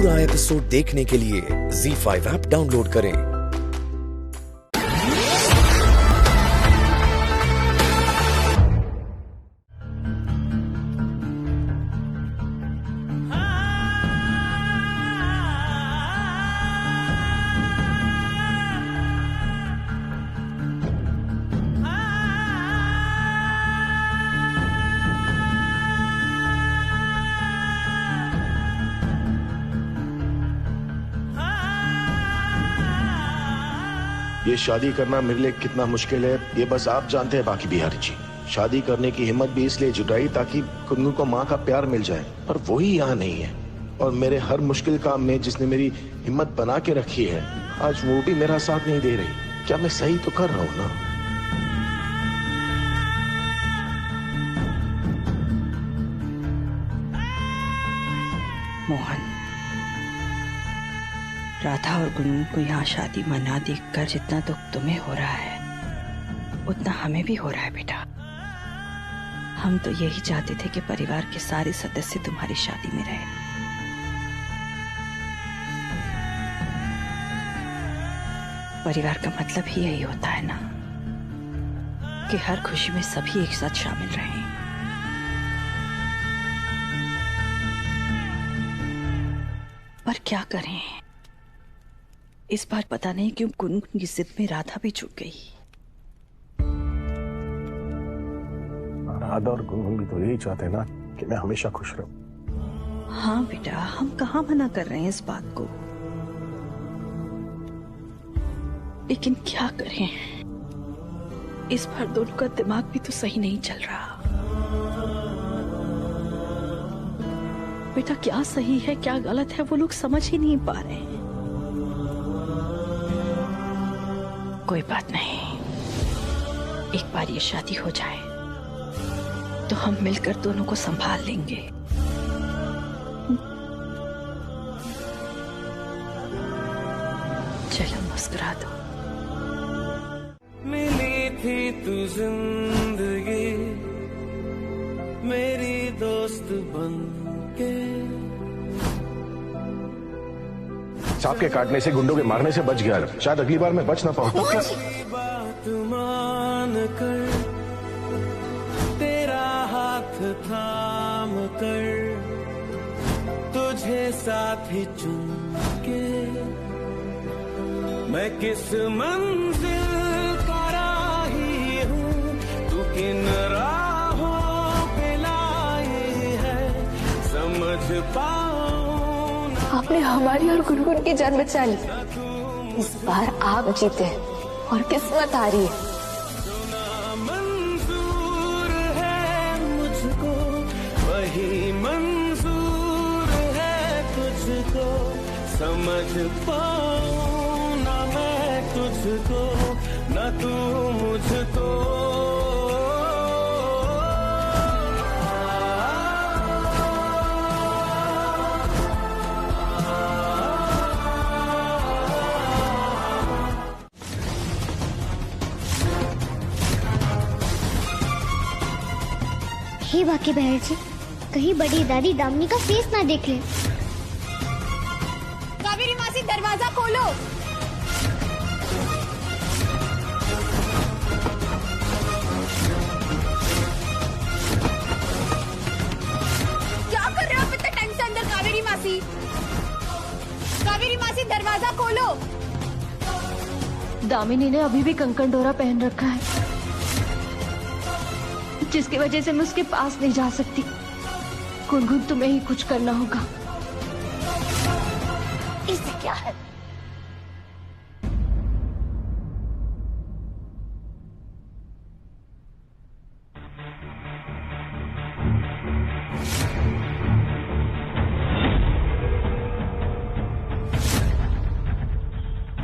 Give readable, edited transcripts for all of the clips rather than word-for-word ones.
पूरा एपिसोड देखने के लिए ZEE5 ऐप डाउनलोड करें। ये शादी करना मेरे लिए कितना मुश्किल है ये बस आप जानते हैं बाकी बिहारी जी। शादी करने की हिम्मत भी इसलिए जुटाई ताकि कुन्नू को माँ का प्यार मिल जाए, पर वही यहाँ नहीं है। और मेरे हर मुश्किल काम में जिसने मेरी हिम्मत बना के रखी है, आज वो भी मेरा साथ नहीं दे रही। क्या मैं सही तो कर रहा हूँ ना? मोहन, राधा और गुनगुन को यहाँ शादी मना देखकर जितना दुख तुम्हें हो रहा है उतना हमें भी हो रहा है बेटा। हम तो यही चाहते थे कि परिवार के सारे सदस्य तुम्हारी शादी में रहे। परिवार का मतलब ही यही होता है ना कि हर खुशी में सभी एक साथ शामिल रहें। पर क्या करें, इस बार पता नहीं क्यों गुनगुन की जिद में राधा भी चूक गई। राधा और गुनगुन भी तो यही चाहते हैं ना कि मैं हमेशा खुश रहूं। हाँ बेटा, हम कहाँ मना कर रहे हैं इस बात को, लेकिन क्या करें, इस बार दोनों का दिमाग भी तो सही नहीं चल रहा। बेटा क्या सही है क्या गलत है वो लोग समझ ही नहीं पा रहे हैं। कोई बात नहीं, एक बार ये शादी हो जाए तो हम मिलकर दोनों को संभाल लेंगे। चलो मुस्कुरा दो। मिली थी तू जिंदगी मेरी दोस्त बनके। सांप के काटने से, गुंडों के मारने से बच गया, शायद अगली बार मैं बच ना पाऊं। बात मान कर तेरा हाथ थाम कर तुझे साथ ही चुन के मैं किस मंजिल का राही हूँ, तू किन राहों पे लाई है समझ पाऊं। आपने हमारी और गुनगुन की जान बचा ली। इस बार आप जीते और किस्मत आ रही है। मंजूर है मुझको वही मंजूर है तुझको, समझ पाऊं ना मैं तुझको ना तू मुझको। हे बाकी बहन जी, कहीं बड़ी दादी दामिनी का फेस ना देख ले। कावेरी मासी दरवाजा खोलो। क्या कर रहे हो आप इतने टाइम से अंदर? कावेरी मासी, कावेरी मासी दरवाजा खोलो। दामिनी ने अभी भी कंकण डोरा पहन रखा है, जिसकी वजह से मैं उसके पास नहीं जा सकती। गुनगुन तुम्हें ही कुछ करना होगा। इससे क्या है?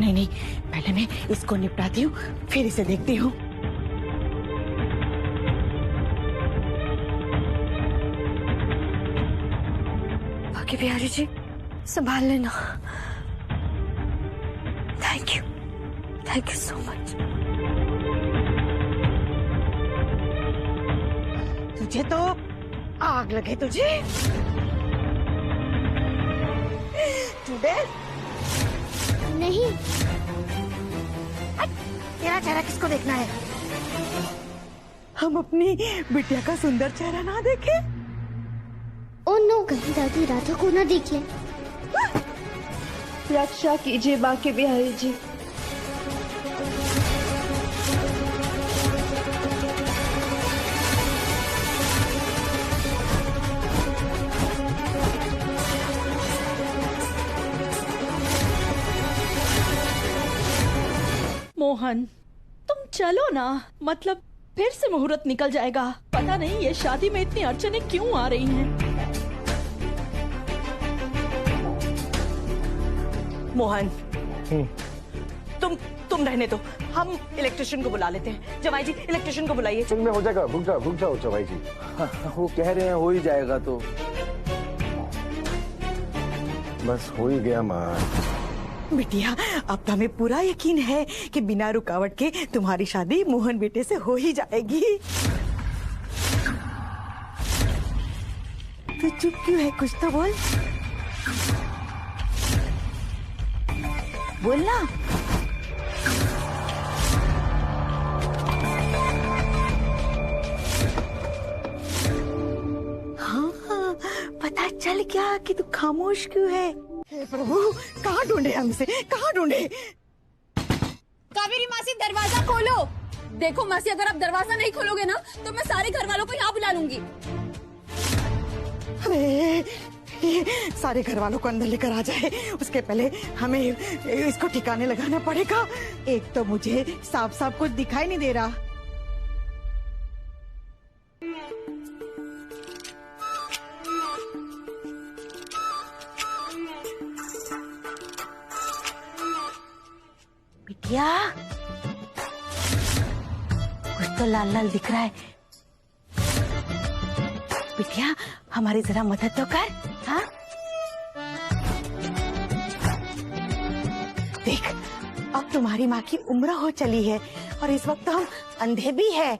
नहीं नहीं, पहले मैं इसको निपटाती हूँ फिर इसे देखती हूँ। बाकी बिहारी जी संभाल लेना। Thank you so much. तुझे तो आग लगे तुझे। चुड़ैल। नहीं, तेरा चेहरा किसको देखना है? हम अपनी बिटिया का सुंदर चेहरा ना देखे? ओ नो, कहीं दादी राधा को ना देख ले। रक्षा कीजिए बाके बिहारी जी। मोहन, तुम चलो ना, मतलब फिर से मुहूर्त निकल जाएगा। पता नहीं ये शादी में इतनी अड़चनें क्यों आ रही हैं। मोहन, तुम रहने दो, हम इलेक्ट्रिशियन को बुला लेते हैं। जमाई जी, इलेक्ट्रिशियन को बुलाइए। चल में हो जाएगा, रुक जाओ जवाई जी। वो कह रहे हैं हो ही जाएगा, तो बस हो ही गया माँ। बिटिया, अब तो हमें पूरा यकीन है कि बिना रुकावट के तुम्हारी शादी मोहन बेटे से हो ही जाएगी। तो चुप क्यों है, कुछ तो बोल। बोलना। हाँ, पता चल क्या कि तू खामोश क्यों है? हे प्रभु, कहाँ ढूंढे हमसे, कहाँ ढूंढे? कावेरी मासी, दरवाजा खोलो। देखो मासी, अगर आप दरवाजा नहीं खोलोगे ना तो मैं सारे घर वालों को यहाँ बुला लूंगी। अरे, सारे घर वालों को अंदर लेकर आ जाए, उसके पहले हमें इसको ठिकाने लगाना पड़ेगा। एक तो मुझे साफ साफ कुछ दिखाई नहीं दे रहा। बिटिया, कुछ तो लाल लाल दिख रहा है। बिटिया, हमारी जरा मदद तो कर। हाँ, देख, अब तुम्हारी माँ की उम्र हो चली है और इस वक्त हम अंधे भी है।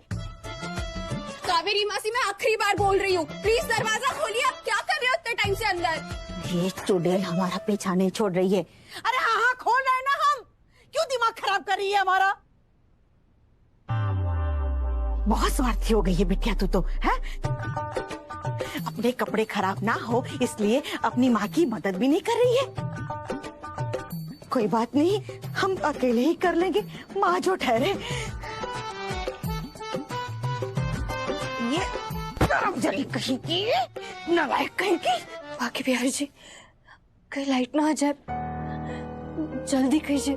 कावेरी मासी, मैं आखिरी बार बोल रही हूँ, प्लीज दरवाजा खोलिए। आप क्या कर रहे हो इतने टाइम से अंदर? ये चुड़ैल हमारा पीछा नहीं छोड़ रही है। अरे हाँ हाँ, खोल रहे हैं ना हम। क्यों दिमाग खराब कर रही है हमारा? बहुत स्वार्थी हो गई है बिटिया तू तो, है? अपने कपड़े खराब ना हो इसलिए अपनी माँ की मदद भी नहीं कर रही है। कोई बात नहीं, हम अकेले ही कर लेंगे, माँ जो ठहरे। ये जल्दी कहीं की नालायक कहीं की। बाके बिहारी जी, कहीं लाइट ना आ जाए, जल्दी कीजिए।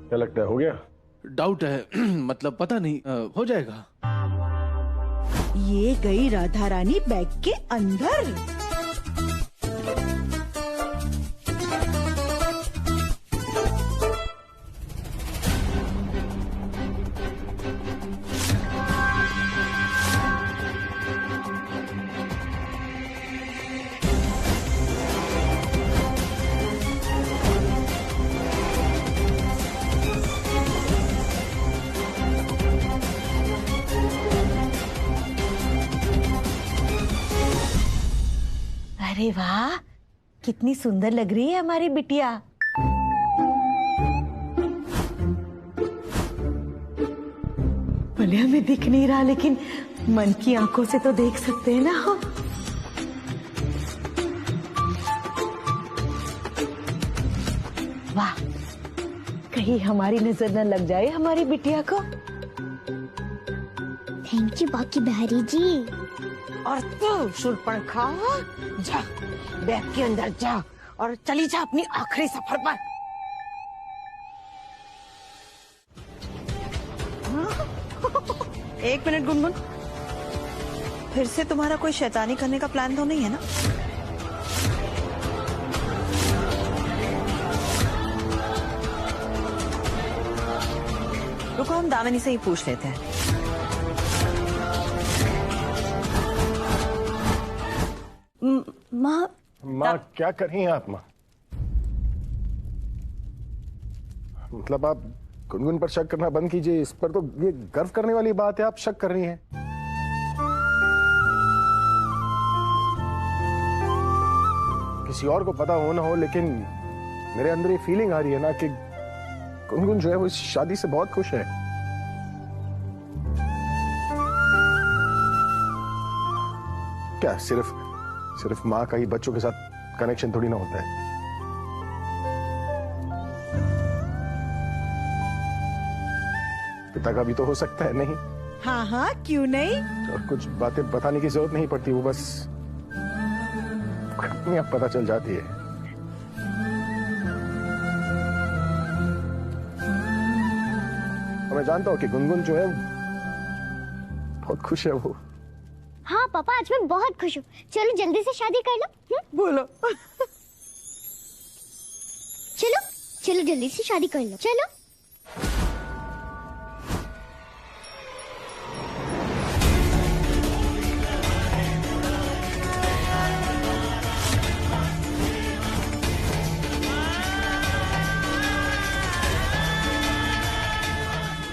क्या लगता है, हो गया? डाउट है। मतलब पता नहीं, हो जाएगा। ये गई राधा रानी बैग के अंदर। अरे वाह, कितनी सुंदर लग रही है हमारी बिटिया। भले हमें दिख नहीं रहा, लेकिन मन की आंखों से तो देख सकते हैं ना हम। वाह, कहीं हमारी नजर न लग जाए हमारी बिटिया को। थैंक यू बाकी बिहारी जी। और तू शूर्पणखा, जा बैग के अंदर जा और चली जा अपनी आखिरी सफर पर। एक मिनट गुनगुन, फिर से तुम्हारा कोई शैतानी करने का प्लान तो नहीं है ना? रुको, हम दामिनी से ही पूछ लेते हैं। माँ क्या कर रही हैं आप? माँ, मतलब आप गुनगुन पर शक करना बंद कीजिए। इस पर तो ये गर्व करने वाली बात है, आप शक कर रही हैं। किसी और को पता हो ना हो, लेकिन मेरे अंदर ये फीलिंग आ रही है ना कि गुनगुन जो है वो इस शादी से बहुत खुश है। क्या सिर्फ माँ का ही बच्चों के साथ कनेक्शन थोड़ी ना होता है। पिता का भी तो हो सकता है, नहीं? हाँ हाँ, क्यों नहीं। तो कुछ बातें बताने की जरूरत नहीं पड़ती, वो बस अपने आप पता चल जाती है। मैं जानता हूँ कि गुनगुन जो है बहुत खुश है वो। हाँ पापा, आज मैं बहुत खुश हूँ। चलो जल्दी से शादी कर लो। बोलो। चलो चलो जल्दी से शादी कर लो, चलो।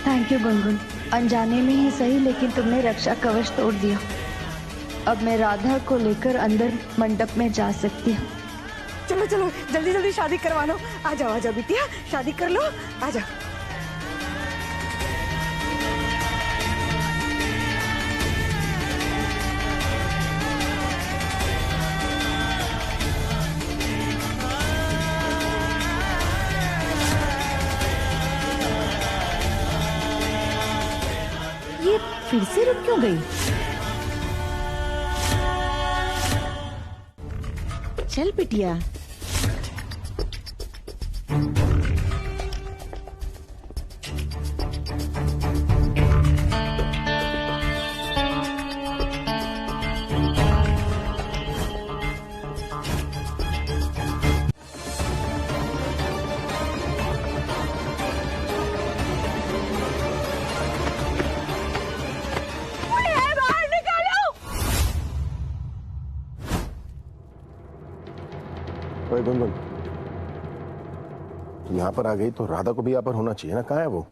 थैंक यू गुनगुन, अनजाने में ही सही लेकिन तुमने रक्षा कवच तोड़ दिया। अब मैं राधा को लेकर अंदर मंडप में जा सकती हूँ। चलो चलो जल्दी जल्दी शादी करवा लो। आ जाओ बिटिया, शादी कर लो, आ जाओ। ये फिर से रुक क्यों गई? चल बिटिया। गुनगुन, तुम यहाँ पर आ गई तो राधा को भी यहाँ पर होना चाहिए ना, कहाँ है वो?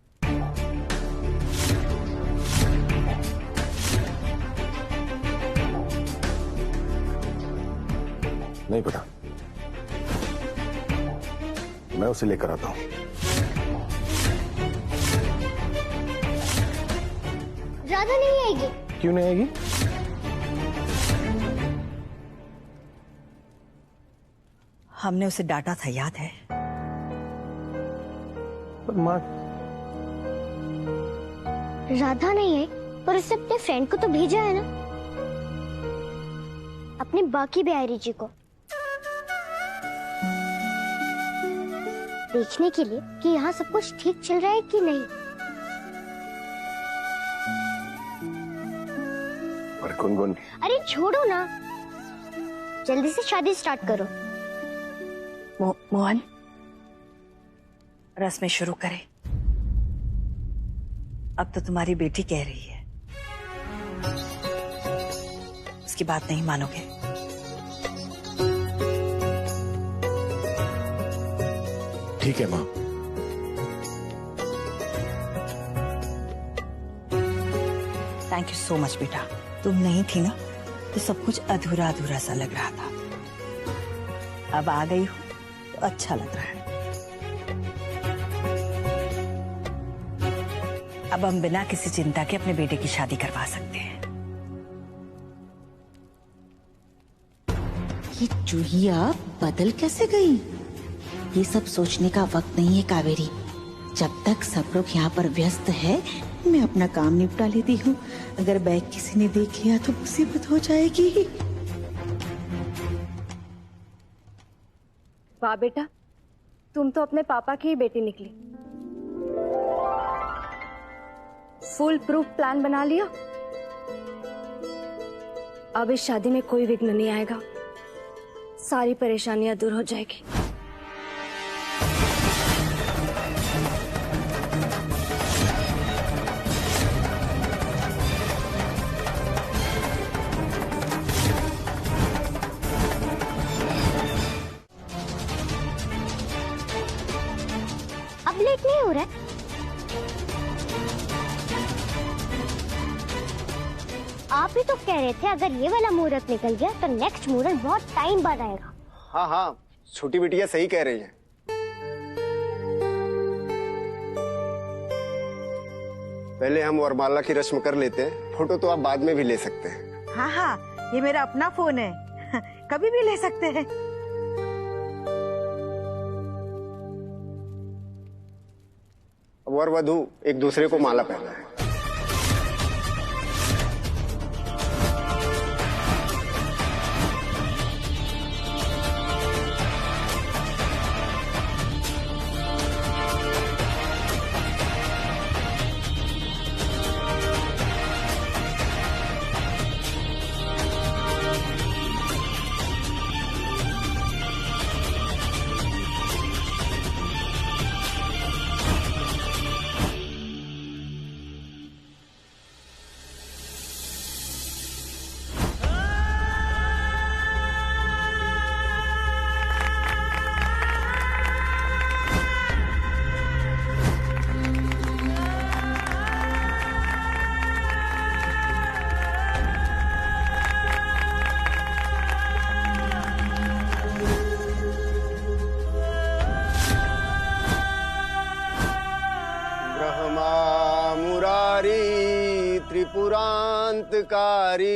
नहीं पता, मैं उसे लेकर आता हूँ। राधा नहीं आएगी। क्यों नहीं आएगी? हमने उसे डांटा था, याद है? पर माँ, राधा नहीं है, पर उसने अपने फ्रेंड को तो भेजा है ना, अपने बाकी बिहारी जी को, देखने के लिए कि यहाँ सब कुछ ठीक चल रहा है कि नहीं। पर गुनगुन, अरे छोड़ो ना, जल्दी से शादी स्टार्ट करो। मोहन, रस्में शुरू करें। अब तो तुम्हारी बेटी कह रही है, उसकी बात नहीं मानोगे? ठीक है माँ। थैंक यू सो मच बेटा। तुम नहीं थी ना तो सब कुछ अधूरा अधूरा सा लग रहा था। अब आ गई हो तो अच्छा लग रहा है। अब हम बिना किसी चिंता के अपने बेटे की शादी करवा सकते हैं। ये चूहिया बदल कैसे गई? ये सब सोचने का वक्त नहीं है कावेरी। जब तक सब लोग यहाँ पर व्यस्त है, मैं अपना काम निपटा लेती हूँ। अगर बैग किसी ने देख लिया तो मुसीबत हो जाएगी। वाह बेटा, तुम तो अपने पापा की ही बेटी निकली। फुल प्रूफ प्लान बना लिया। अब इस शादी में कोई विघ्न नहीं आएगा, सारी परेशानियां दूर हो जाएगी। अब लेट नहीं हो रहा है? आप ही तो कह रहे थे अगर ये वाला मुहूर्त निकल गया तो नेक्स्ट मुहूर्त बहुत टाइम बाद आएगा। हाँ हाँ, छोटी बिटिया सही कह रही है। पहले हम वरमाला की रस्म कर लेते हैं, फोटो तो आप बाद में भी ले सकते हैं। हाँ हाँ, ये मेरा अपना फोन है, कभी भी ले सकते हैं। वर वधू एक दूसरे को माला पहनाए। त्रिपुरांतकारी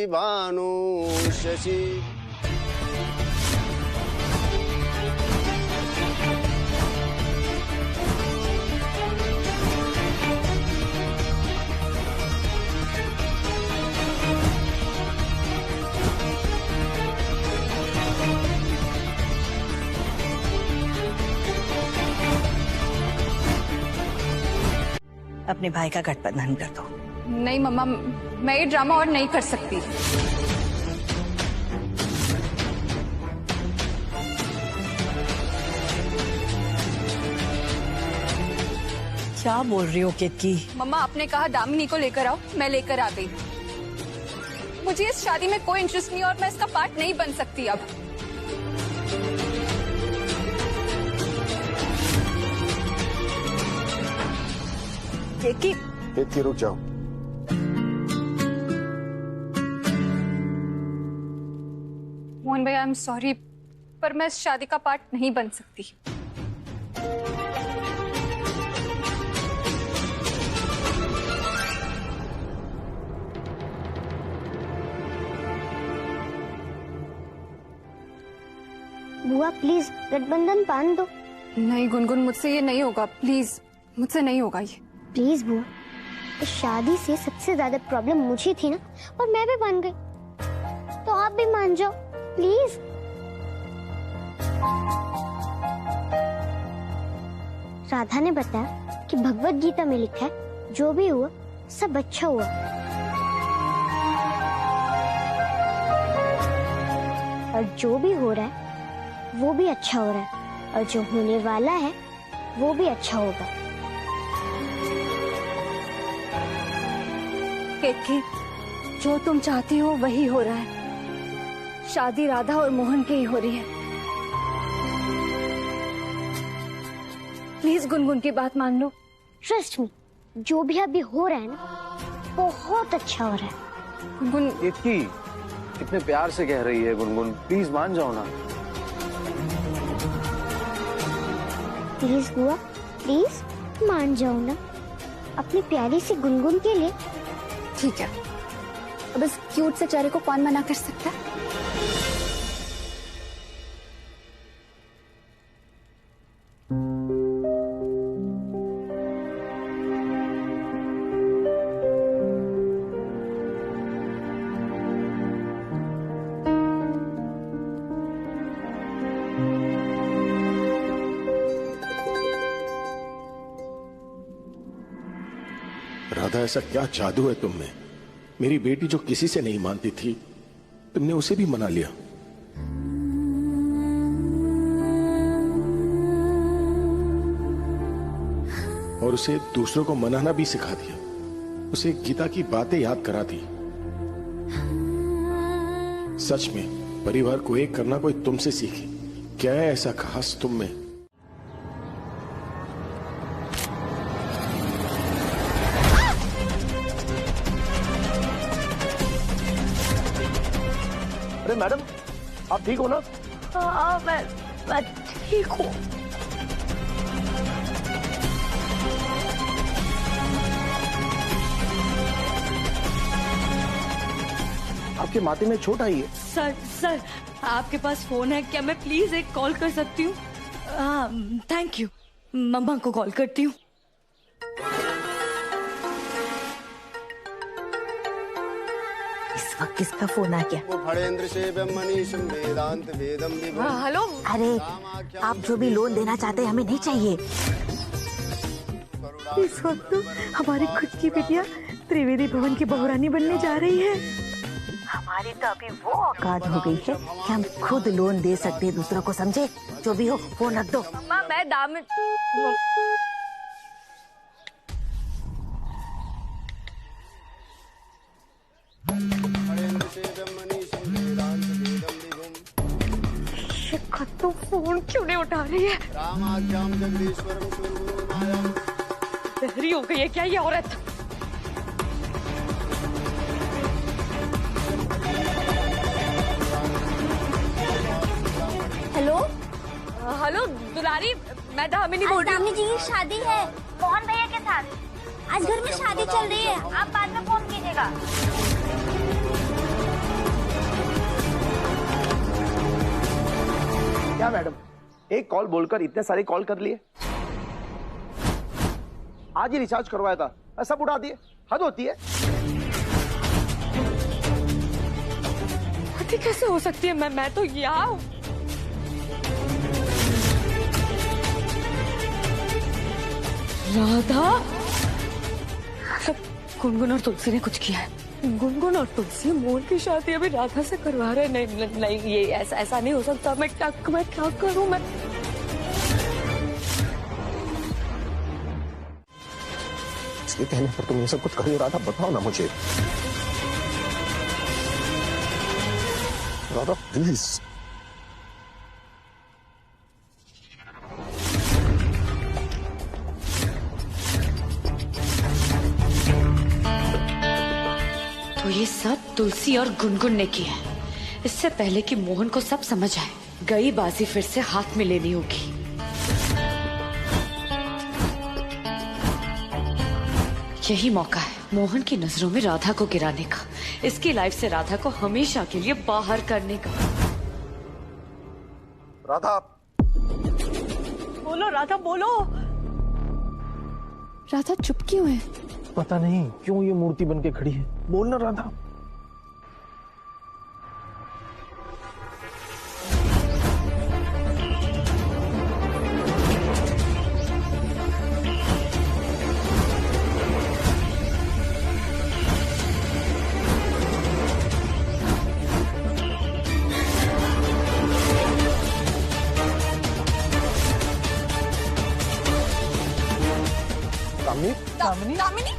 भानु शशि। अपने भाई का गठबंधन कर दो। नहीं मम्मा, मैं ये ड्रामा और नहीं कर सकती। क्या बोल रही हो केतकी? मम्मा आपने कहा दामिनी को लेकर आओ, मैं लेकर आ गई। मुझे इस शादी में कोई इंटरेस्ट नहीं और मैं इसका पार्ट नहीं बन सकती अब। केतकी रुक जाओ। मोहन भाई, आई एम सॉरी, पर मैं इस शादी का पार्ट नहीं बन सकती। बुआ प्लीज गठबंधन बांध दो। नहीं गुनगुन, मुझसे ये नहीं होगा, प्लीज मुझसे नहीं होगा ये। प्लीज बुआ, इस शादी से सबसे ज्यादा प्रॉब्लम मुझे थी ना, और मैं भी मान गई, तो आप भी मान जाओ प्लीज। राधा ने बताया कि भगवत गीता में लिखा है जो भी हुआ सब अच्छा हुआ। और जो भी हो रहा है वो भी अच्छा हो रहा है, और जो होने वाला है वो भी अच्छा होगा। केतकी, जो तुम चाहती हो वही हो रहा है। शादी राधा और मोहन की ही हो रही है। प्लीज गुनगुन की बात मान लो। ट्रस्ट मी, जो भी अभी हो रहा है ना बहुत अच्छा हो रहा है। गुनगुन, केतकी कितने प्यार से कह रही है गुनगुन, प्लीज मान जाओ ना। प्लीज बुआ, प्लीज मान जाओ ना, अपनी प्यारी सी गुनगुन के लिए। ठीक है, अब इस क्यूट से चेहरे को कौन मना कर सकता है? राधा, ऐसा क्या जादू है तुम में? मेरी बेटी जो किसी से नहीं मानती थी, तुमने उसे भी मना लिया। और उसे दूसरों को मनाना भी सिखा दिया। उसे गीता की बातें याद करा दी। सच में परिवार को एक करना कोई तुमसे सीखे। क्या है ऐसा खास तुम में? अरे मैडम, आप ठीक हो ना? हाँ, मैं ठीक हूँ। आपके माथे में चोट आई है? सर आपके पास फोन है क्या? मैं प्लीज एक कॉल कर सकती हूँ? हाँ, थैंक यू। मम्मा को कॉल करती हूँ। इस वक्त किसका फोन आ गया? हेलो। अरे आप जो भी लोन देना चाहते हैं हमें नहीं चाहिए। इस वक्त हमारी खुद की बिटिया त्रिवेदी भवन की बहुरानी बनने जा रही है। हमारी तो अभी वो औकात हो गई है कि हम खुद लोन दे सकते हैं दूसरों को, समझे? जो भी हो फोन रख दो। मम्मा मैं दामन। तो फोन क्यों नहीं उठा रही है? बहरी हो गई है क्या ये औरत? हेलो हेलो दुलारी, मैं दामिनी बोल रही हूँ। दामिनी जी की शादी है मोहन भैया के साथ। आज घर में शादी चल रही है, आप बाद में फोन कीजिएगा। क्या मैडम, एक कॉल बोलकर इतने सारे कॉल कर लिए? आज ही रिचार्ज करवाया था, सब उड़ा दिए। हद होती है। कैसे हो सकती है? मैं तो यहाँ हूँ। राधा, गुनगुन और तुलसी ने कुछ किया है। गुनगुन और तुलसी मोहन की शादी अभी राधा से करवा रहे। नहीं, ये ऐसा नहीं हो सकता। मैं क्या करूं? मैं इसके कहने पर तुम ये सब कुछ कर ही रहा था? बताओ ना मुझे राधा, प्लीज। तो ये सब तुलसी और गुनगुन ने किया है। इससे पहले कि मोहन को सब समझ आए, गई बाजी फिर से हाथ में लेनी होगी। यही मौका है मोहन की नजरों में राधा को गिराने का, इसकी लाइफ से राधा को हमेशा के लिए बाहर करने का। राधा, बोलो राधा, बोलो। राधा चुप क्यों है? पता नहीं क्यों ये मूर्ति बन के खड़ी है। बोलना राधा। दामिनी?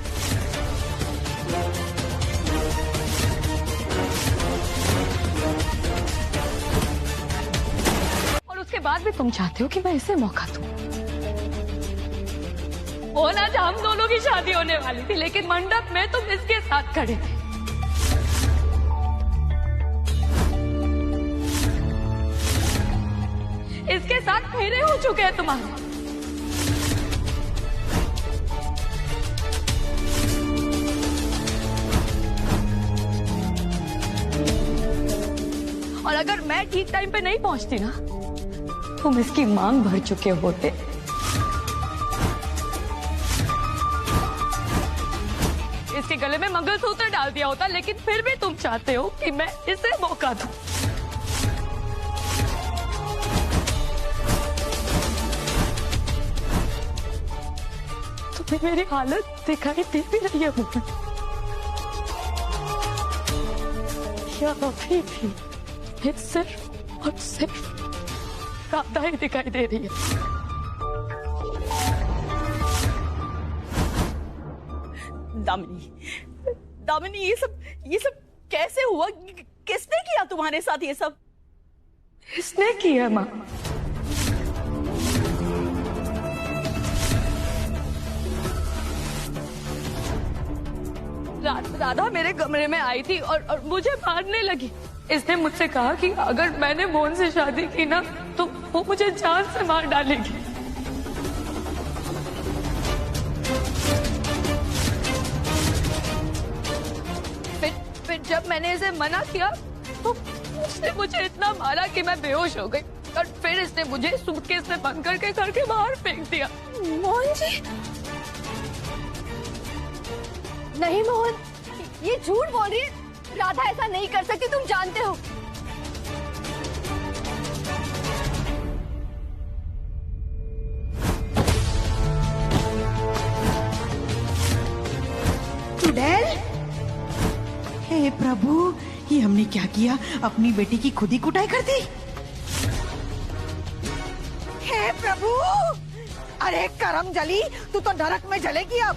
और उसके बाद भी तुम चाहते हो कि मैं इसे मौका दूं? और आज हम दोनों की शादी होने वाली थी, लेकिन मंडप में तुम इसके साथ खड़े थे। इसके साथ फेरे हो चुके हैं तुम्हारे। और अगर मैं ठीक टाइम पे नहीं पहुंचती ना, तुम इसकी मांग भर चुके होते। इसके गले में मंगलसूत्र डाल दिया होता, लेकिन फिर भी तुम चाहते हो कि मैं इसे मौका दूं। तुम्हें मेरी हालत दिखाई दे भी रही है मोहन? क्या अभी भी सिर्फ और सिर्फ राधा ही दिखाई दे रही है? दामिनी, ये सब कैसे हुआ? किसने किया तुम्हारे साथ ये सब? इसने किया माँ। राधा मेरे कमरे में आई थी और मुझे मारने लगी। इसने मुझसे कहा कि अगर मैंने मोहन से शादी की ना तो वो मुझे जान से मार डालेगी। फिर जब मैंने इसे मना किया तो उसने मुझे इतना मारा कि मैं बेहोश हो गई और फिर इसने मुझे सूटकेस में बंद करके घर के बाहर फेंक दिया। मोहन जी, नहीं मोहन, ये झूठ बोल रही है। राधा ऐसा नहीं कर सकती, तुम जानते हो। चुड़ैल, हे प्रभु, ये हमने क्या किया? अपनी बेटी की खुद ही कुटाई कर दी। हे प्रभु, अरे करम जली, तू तो नरक में जलेगी अब।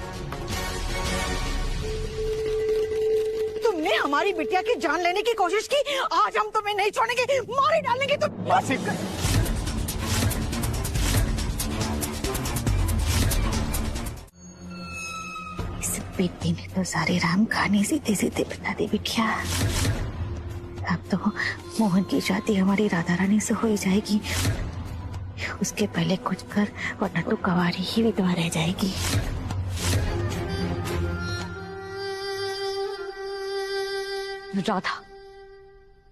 तुमने हमारी बिटिया की जान लेने की कोशिश की, आज हम तुम्हें नहीं छोड़ेंगे, मार ही डालेंगे तुम। इस बेटी ने तो सारे राम कहानी सीधे सीधे बता दी बिटिया। अब तो मोहन की शादी हमारी राधा रानी से हो ही जाएगी। उसके पहले कुछ कर, वरना तो कवारी ही विधवा रह जाएगी। राधा,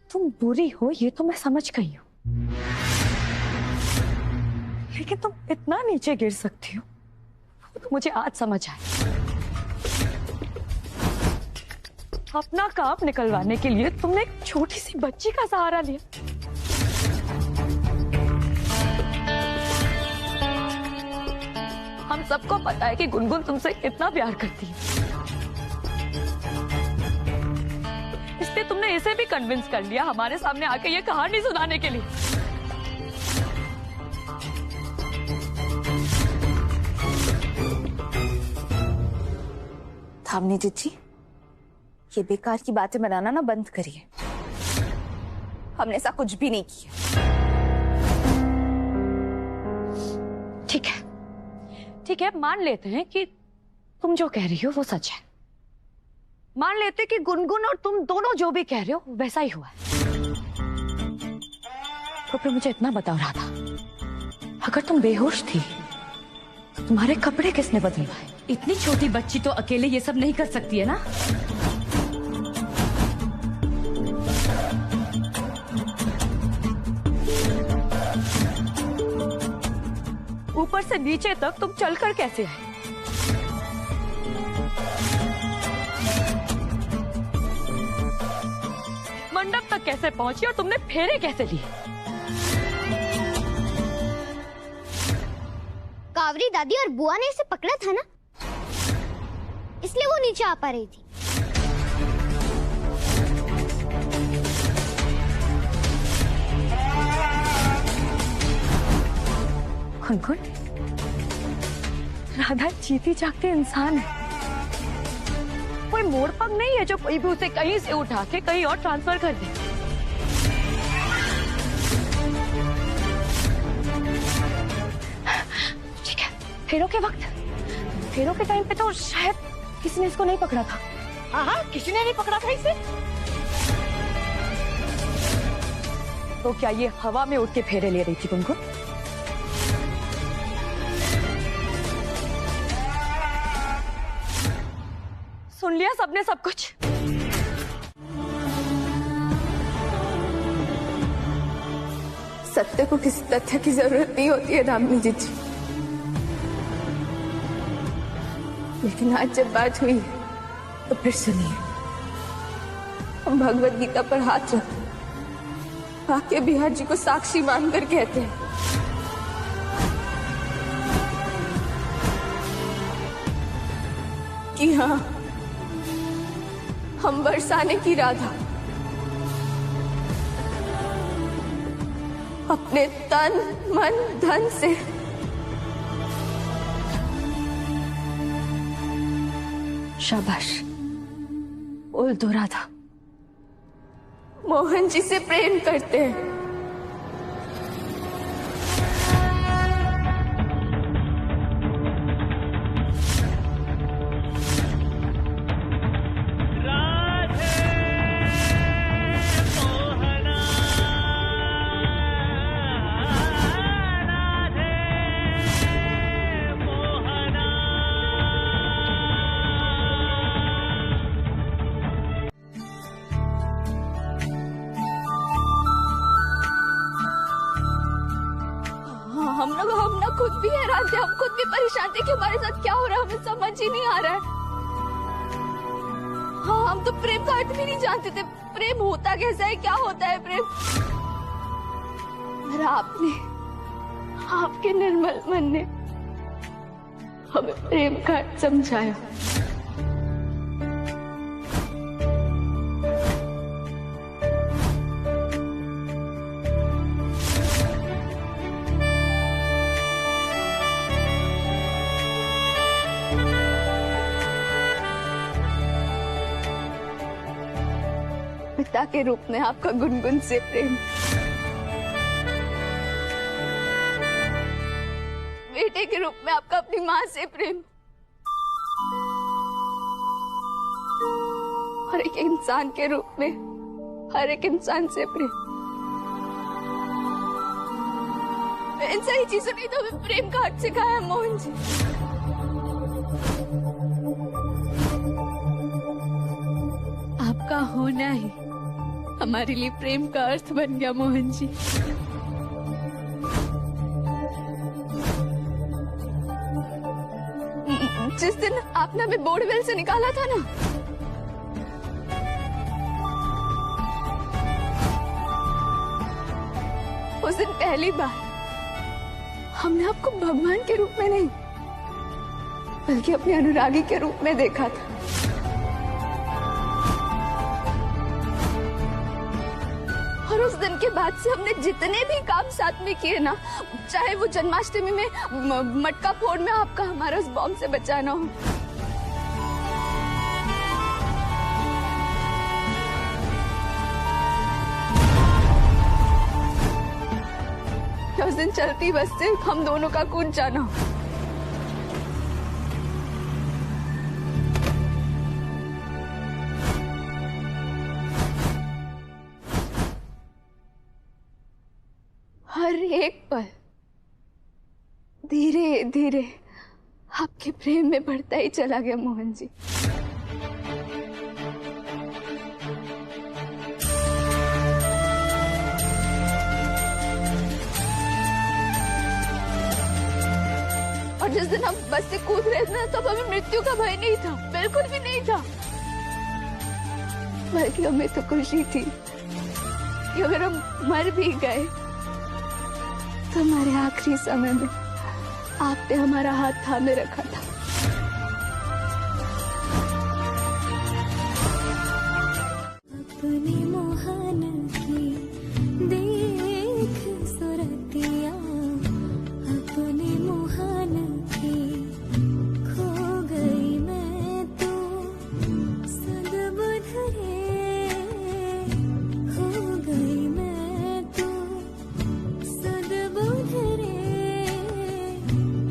तुम बुरी हो ये तो मैं समझ गई हूँ, लेकिन तुम इतना नीचे गिर सकती हो वो तो मुझे आज समझ आया। अपना काम निकलवाने के लिए तुमने एक छोटी सी बच्ची का सहारा लिया। हम सबको पता है कि गुनगुन तुमसे कितना प्यार करती है, इसलिए तुमने इसे भी कन्विंस कर लिया हमारे सामने आके ये कहानी सुनाने के लिए। धामनी जीजी, ये बेकार की बातें बनाना ना बंद करिए। हमने ऐसा कुछ भी नहीं किया। ठीक है, मान लेते हैं कि तुम जो कह रही हो वो सच है। मान लेते कि गुनगुन और तुम दोनों जो भी कह रहे हो वैसा ही हुआ है। तो फिर मुझे इतना बताओ राधा, अगर तुम बेहोश थी तो तुम्हारे कपड़े किसने बदलवाए? इतनी छोटी बच्ची तो अकेले ये सब नहीं कर सकती है ना। ऊपर से नीचे तक तुम चलकर कैसे आए? मंडप तक कैसे पहुंची और तुमने फेरे कैसे लिए? कावरी दादी और बुआ ने इसे पकड़ा था ना, इसलिए वो नीचे आ पा रही थी। गुनगुन, राधा जीती जागती इंसान है, कोई मोड़पंख नहीं है जो कोई भी उसे कहीं से उठा के कहीं और ट्रांसफर कर दे। ठीक है, फेरों के टाइम पे तो शायद किसी ने इसको नहीं पकड़ा था। हाँ, किसी ने नहीं पकड़ा था इसे। तो क्या ये हवा में उड़ के फेरे ले रही थी गुनगुन? सुन लिया सबने सब कुछ। सत्य को किसी तथ्य की जरूरत नहीं होती है दामिनी जीजी, लेकिन आज जब बात हुई तो फिर सुनिए। हम भगवत गीता पर हाथ रखते वाक्य बिहार जी को साक्षी मानकर कहते हैं कि हाँ, हम बरसाने की राधा अपने तन मन धन से शाबाश, बोल दो राधा, मोहन जी से प्रेम करते हैं। राधे मोहन परेशान थे, हम खुद भी परेशान थे कि हमारे साथ क्या हो रहा है, हमें समझ ही नहीं आ रहा है। हाँ, हम तो प्रेम का अर्थ भी नहीं जानते थे, प्रेम होता कैसा है, क्या होता है प्रेम। और आपने, आपके निर्मल मन ने हमें प्रेम का अर्थ समझाया। पिता के रूप में आपका गुनगुन से प्रेम, बेटे के रूप में आपका अपनी माँ से प्रेम, और एक इंसान के रूप में हर एक इंसान से प्रेम। इन सारी चीजों ने तो हमें प्रेम का अर्थ सिखाया मोहन जी। आपका होना ही हमारे लिए प्रेम का अर्थ बन गया मोहन जी। जिस दिन आपने हमें बोर्डवेल से निकाला था ना, उस दिन पहली बार हमने आपको भगवान के रूप में नहीं बल्कि अपने अनुरागी के रूप में देखा था। और उस दिन के बाद से हमने जितने भी काम साथ में किए ना, चाहे वो जन्माष्टमी में मटका फोड़ में आपका हमारा उस बॉम्ब से बचाना हो, या उस दिन चलती बस से हम दोनों का कूद जाना हो, हर एक पल धीरे धीरे आपके प्रेम में बढ़ता ही चला गया मोहन जी। और जिस दिन हम बस से कूद रहे थे ना, तब हमें मृत्यु का भय नहीं था, बिल्कुल भी नहीं था, बल्कि हमें तो खुशी थी कि अगर हम मर भी गए तो हमारे आखिरी समय में आपने हमारा हाथ थामे रखा था। अपनी मोहन की देख सुरतिया, अपनी मोहन की खो गई मैं तो सदबुध रे, खो गई मैं तो सदबुध रे,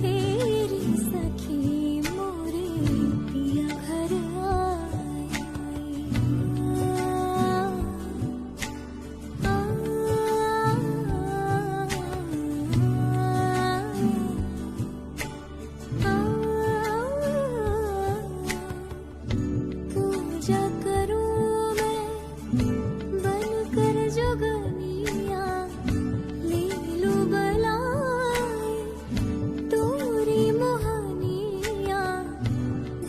तेरी सखी मोरे पिया घर पूजा करूं मैं बनकर जोगनिया, ले लूं बलाई तोरी मोहनिया,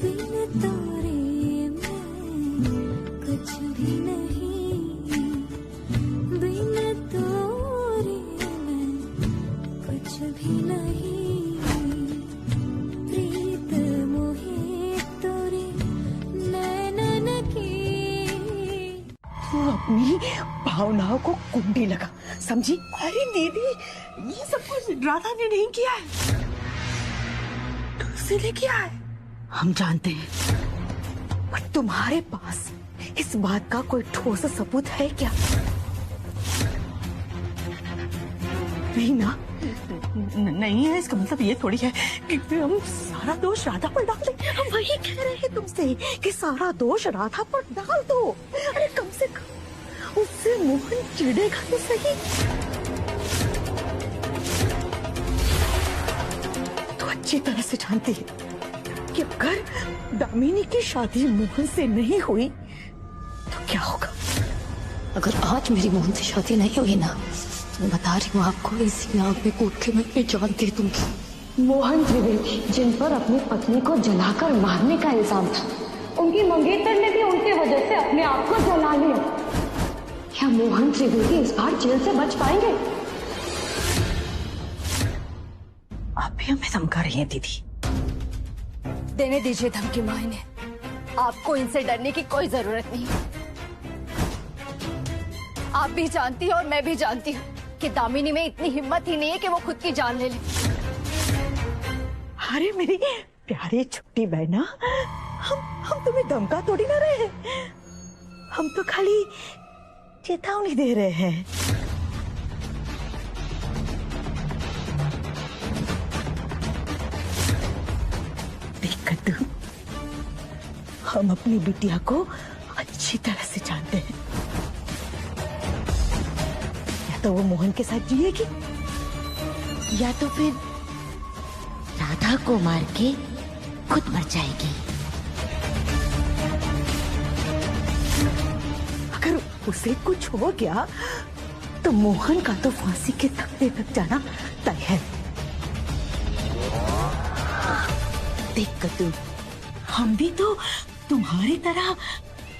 बिन तोरे मैं कुछ भी नहीं, बिन तोरे मैं कुछ भी नहीं, प्रीत मोहे तोरे नैनन की। तू अपनी भावनाओं को कुंडी लगा, समझी? अरे दीदी, ये सब कुछ राधा ने नहीं किया है, तुलसी ने किया है। हम जानते हैं, पर तुम्हारे पास इस बात का कोई ठोस सबूत है क्या? नहीं ना? नहीं है, इसका मतलब ये थोड़ी है कि हम सारा दोष राधा पर डाल दें। हम वही कह रहे हैं तुमसे कि सारा दोष राधा पर डाल दो। अरे कम से कम उससे मोहन चिढ़ेगा तो सही। तो अच्छी तरह से जानती है कि अगर दामिनी की शादी मोहन से नहीं हुई तो क्या होगा। अगर आज मेरी मोहन से शादी नहीं हुई ना, तो मैं बता रही हूँ आपको, इसी आग में कूद के मैं अपनी जान दे दूंगी। मोहन त्रिवेदी, जिन पर अपनी पत्नी को जलाकर मारने का इल्जाम था, उनकी मंगेतर ने भी उनकी वजह से अपने आप को जला लिया। क्या मोहन त्रिवेदी इस बार जेल से बच पाएंगे? आप भी हमें धमका रही हैं दीदी। देने दीजिए धमकी माँ इन्हें। आपको इनसे डरने की कोई जरूरत नहीं। आप भी जानती हो और मैं भी जानती हूँ कि दामिनी में इतनी हिम्मत ही नहीं है कि वो खुद की जान ले ले। अरे मेरी प्यारी छोटी बहना, हम तुम्हें धमका थोड़ी ना रहे हैं, हम तो खाली चेतावनी दे रहे हैं। देख तू, हम अपनी बिटिया को अच्छी तरह से जानते हैं। या तो वो मोहन के साथ जिएगी, या तो फिर राधा को मार के खुद मर जाएगी। अगर उसे कुछ हो गया तो मोहन का तो फांसी के तख्ते तक जाना तय है। देख कतू, हम भी तो तुम्हारी तरह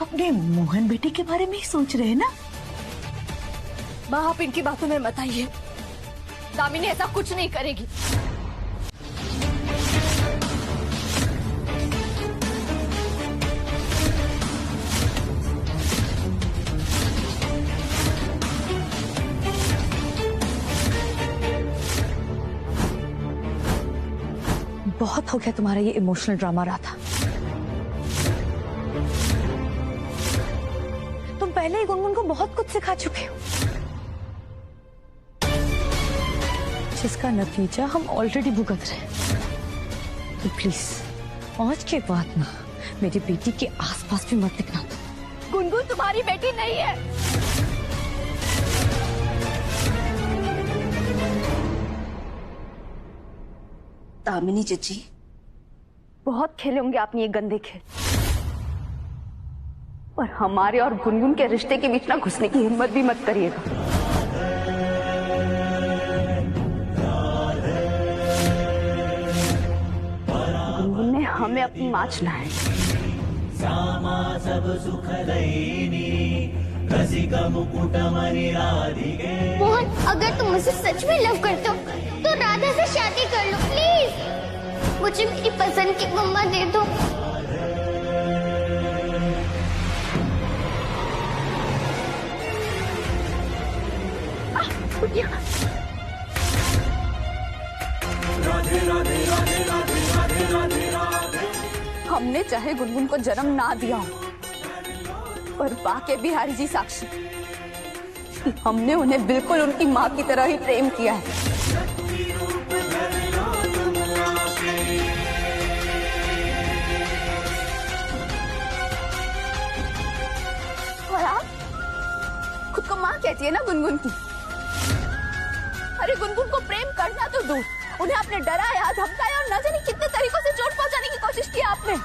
अपने मोहन बेटे के बारे में ही सोच रहे हैं ना। माँ आप इनकी बातों में मत आइए। दामिनी ऐसा कुछ नहीं करेगी। बहुत हो गया तुम्हारा ये इमोशनल ड्रामा राधा। तुम पहले ही गुनगुन को बहुत कुछ सिखा चुके हो, जिसका नतीजा हम ऑलरेडी भुगत रहे हैं। तो प्लीज आज के बाद ना मेरी बेटी के आसपास भी मत दिखना। गुनगुन तुम्हारी बेटी नहीं है। दामिनी चची, बहुत खेले होंगे आपने ये गंदे खेल, पर हमारे और गुनगुन के रिश्ते के बीच ना घुसने की हिम्मत भी मत करिएगा। गुनगुन ने हमें अपनी माँ चुना है। मोहन, अगर तुम मुझसे सच में लव करते हो तो राधा से शादी कर लो प्लीज। मुझे मेरी पसंद की मम्मा दे दो। हमने चाहे गुनगुन को जन्म ना दिया हो, पर बाके बिहारी जी साक्षी, हमने उन्हें बिल्कुल उनकी माँ की तरह ही प्रेम किया है। और आप खुद को माँ कहती है ना गुनगुन की। अरे गुनगुन को प्रेम करना तो दूर, उन्हें आपने डराया, धमकाया और न जाने कितने तरीकों से चोट पहुंचाने की कोशिश की आपने।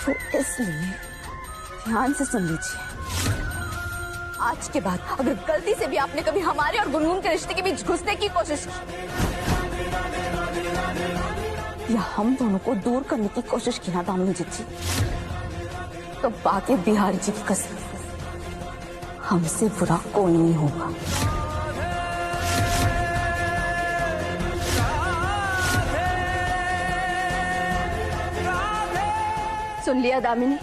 तो इसलिए ध्यान से सुन लीजिए, आज के बाद अगर गलती से भी आपने कभी हमारे और गुनगुन के रिश्ते के बीच घुसने की कोशिश की या हम दोनों को दूर करने की कोशिश की ना दामिनी जी, तो बाके बिहारी जी की कसम, हमसे बुरा कोई नहीं होगा। सुन लिया दामिनी,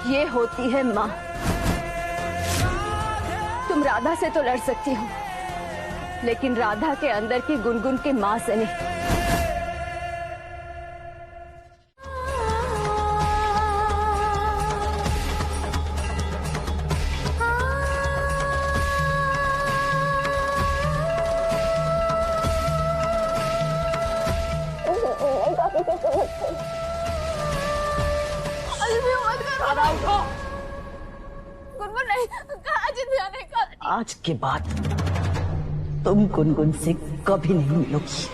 ये होती है माँ। तुम राधा से तो लड़ सकती हो, लेकिन राधा के अंदर की गुनगुन की माँ से नहीं। आज के बाद तुम गुनगुन से कभी नहीं मिलोगी।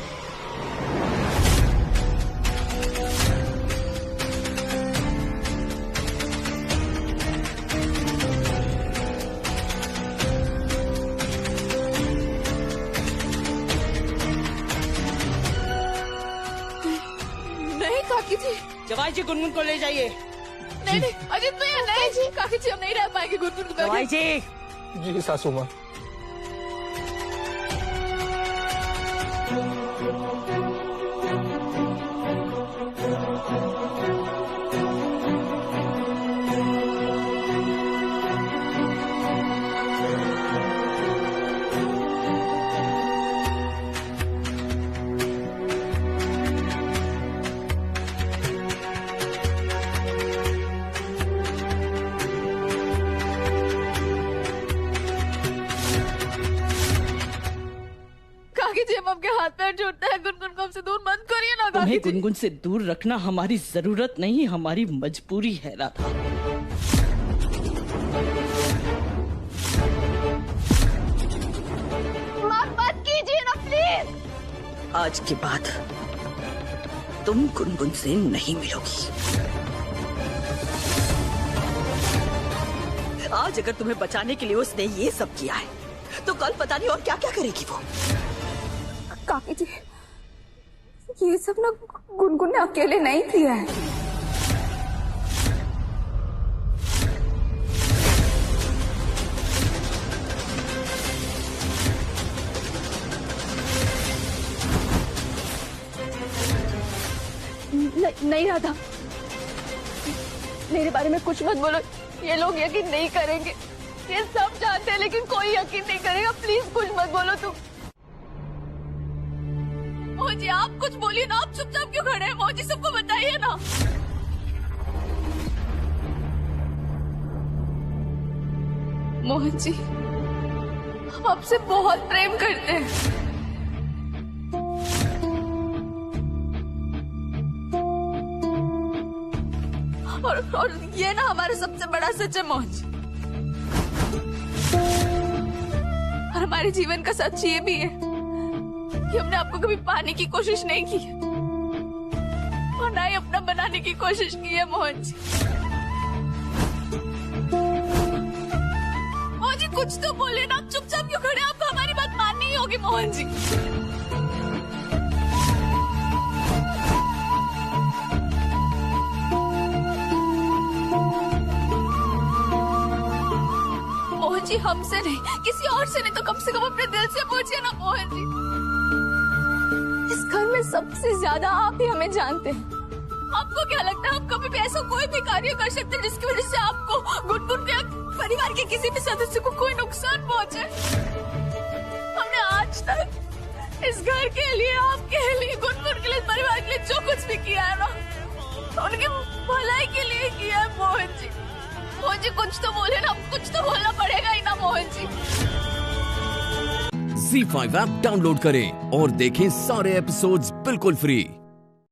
काकी जी, जवाई जी गुनगुन को ले जाइए। नहीं नहीं अजीत भैया नहीं, काकी जी हम नहीं रह पाएंगे गुनगुन को। जवाई जी। जी सासू माँ। आपके हाथ पैर छूटता है, गुनगुन को हमसे दूर मत करिए ना। तुम्हें गुनगुन से दूर रखना हमारी जरूरत नहीं, हमारी मजबूरी है राधा। मत कीजिए ना प्लीज। आज के बाद तुम गुनगुन से नहीं मिलोगी। आज अगर तुम्हें बचाने के लिए उसने ये सब किया है तो कल पता नहीं और क्या क्या करेगी वो। काकी जी, ये सब ना गुनगुन ने अकेले नहीं किया है। नहीं राधा, मेरे बारे में कुछ मत बोलो। ये लोग यकीन नहीं करेंगे, ये सब जानते हैं लेकिन कोई यकीन नहीं करेगा। प्लीज कुछ मत बोलो तुम। मोहजी आप कुछ बोलिए ना, आप चुपचाप क्यों खड़े हैं? मोहजी सबको बताइए ना। मोहन जी हम आपसे बहुत प्रेम करते हैं। और ये ना हमारा सबसे बड़ा सच है मोहन जी। और हमारे जीवन का सच ये भी है कि हमने आपको कभी पाने की कोशिश नहीं की और ना ही अपना बनाने की कोशिश की है मोहन जी। मोहन जी कुछ तो बोले ना, आप चुपचाप क्यों खड़े? आपको हमारी बात माननी ही होगी मोहन जी। मोहन जी हमसे नहीं, किसी और से नहीं तो कम से कम अपने दिल से पूछिए ना मोहन जी। इस घर में सबसे ज्यादा आप ही हमें जानते हैं। आपको क्या लगता है हम कभी भी ऐसा कोई भी कार्य कर सकते हैं जिसकी वजह से आपको, गुनगुन के परिवार के किसी भी सदस्य को कोई नुकसान पहुंचे? हमने आज तक इस घर के लिए, आपके लिए, गुनगुन के लिए, परिवार के लिए जो कुछ भी किया है ना, उनकी भलाई के लिए किया है मोहन जी। मोहन जी कुछ तो बोले ना, कुछ तो बोलना पड़ेगा ही ना Mohan ji. ZEE5 app download करें और देखें सारे एपिसोड्स बिल्कुल फ्री।